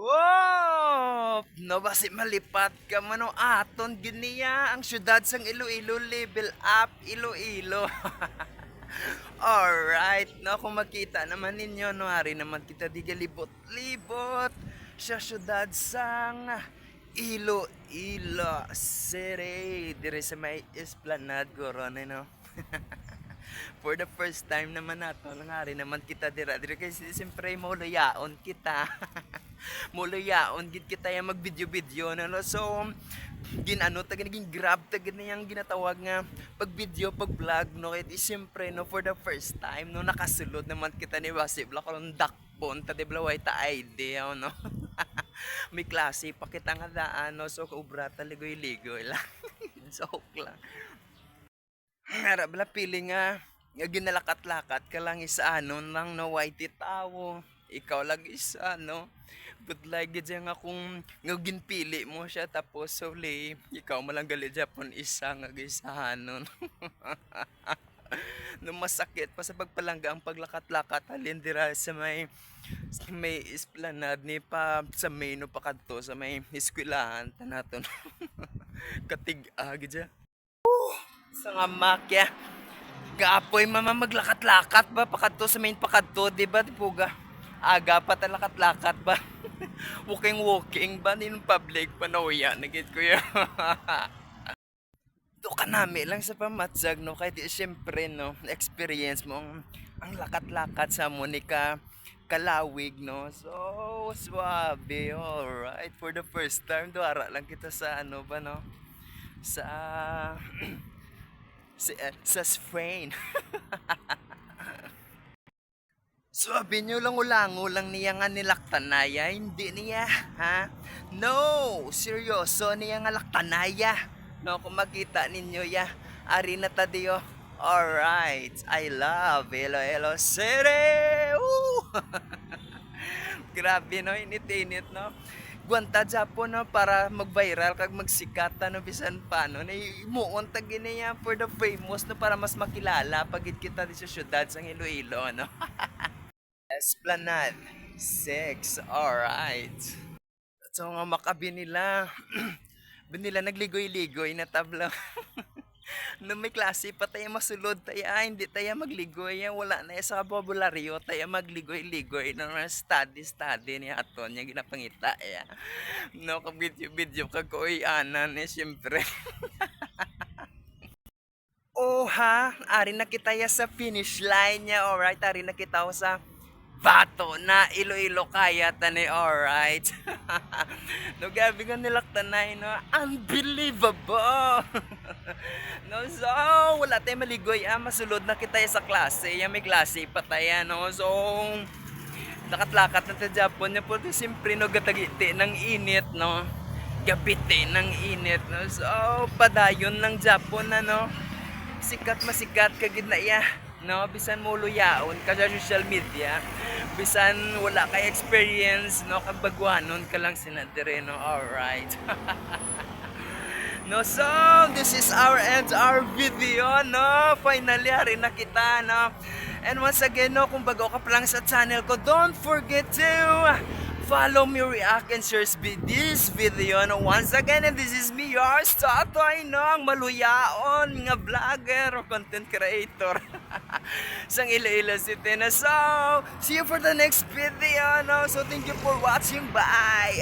Wow! No basi malipat ka man no aton giniya ang syudad sang Iloilo level up Iloilo. Alright, no kung makita naman ninyo no ari naman kita di galibot-libot sa syudad sang Iloilo City dire sa may Esplanade Corona no. For the first time naman nato nga rin naman kita dira kasi siyempre mulayaon kita. Mulayaon gid kita yung mag-video-video no. So ginano ta naging grab ta gid na yung ginatawag nga pag video pag vlog no kay di siyempre no for the first time no nakasulod naman kita ni Wasip la karon dakpon ta di blaway ta idea no. May klase pa kita nga daan no so ubra ta ligoy-ligoy lang. Joke lang. Harap bala feeling nga ginalakat-lakat ka lang isa ano lang no white tawo. Ikaw lang isa no. Good like gid nga kung nga ginpili mo siya tapos suli ikaw malang gali Japon isa nga gisahanon. No masakit pa sa pagpalangga ang paglakat-lakat halin dira sa may esplanade ni pa sa may no pakadto sa may eskwelahan tanaton. Katig-a gid sa nga makya. Gaapoy mama maglakat-lakat ba pakadto sa main pakadto di ba puga? Aga pa talakat-lakat ba? Walking ba nin public panawya nagit ko ya. Do ka nami lang sa pamatsag no kay di syempre no experience mo ang lakat-lakat sa Monica kalawig no. So swabe alright for the first time do ara lang kita sa ano ba no sa sa Spain. Sabi nyo lang ulango lang niya nga nilaktanaya, hindi niya, ha? No, seryoso niya nga laktanaya. No, kung makita ninyo ya, ari na tadiyo. Alright, I love Iloilo City! Woo! Grabe no, init-init no. Gwanta Japon no para mag-viral kag magsikata no bisan paano na imuon ta giniya for the famous no para mas makilala pagit kita di sa syudad sang Iloilo no. Esplanade 6. Alright. So nga makabi nila. Binila nagligoy-ligoy na tabla. No may klase pa tayo masulod tayo hindi tayo magligoy wala na sa vocabulary tayo magligoy-ligoy no study ni aton yung ginapangita ya no kag video kag koy anan syempre. Oh ha ari na kita ya sa finish line niya alright ari na kita sa bato na Iloilo kaya tani alright. No gabi nga nilaktanay no unbelievable. No so wala tayo maligoy masulod na kita sa klase may klase pa tayo no so lakat-lakat na sa Japon niya po siyempre no gatagiti ng init no gabiti ng init no so padayon ng Japon na no sikat masikat kagid na iya no bisan mo luyaon ka sa social media bisan wala kay experience no kag bagwanon ka lang sinadire no alright. No so this is our end our video no finally hari na kita no and once again no kung bago ka pa lang sa channel ko don't forget to follow me, react, and share this video. No, once again, and this is me, yours, Totoy, no, ang maluyaon nga vlogger, content creator. Sang Iloilo City na. So, see you for the next video. No? So, thank you for watching. Bye!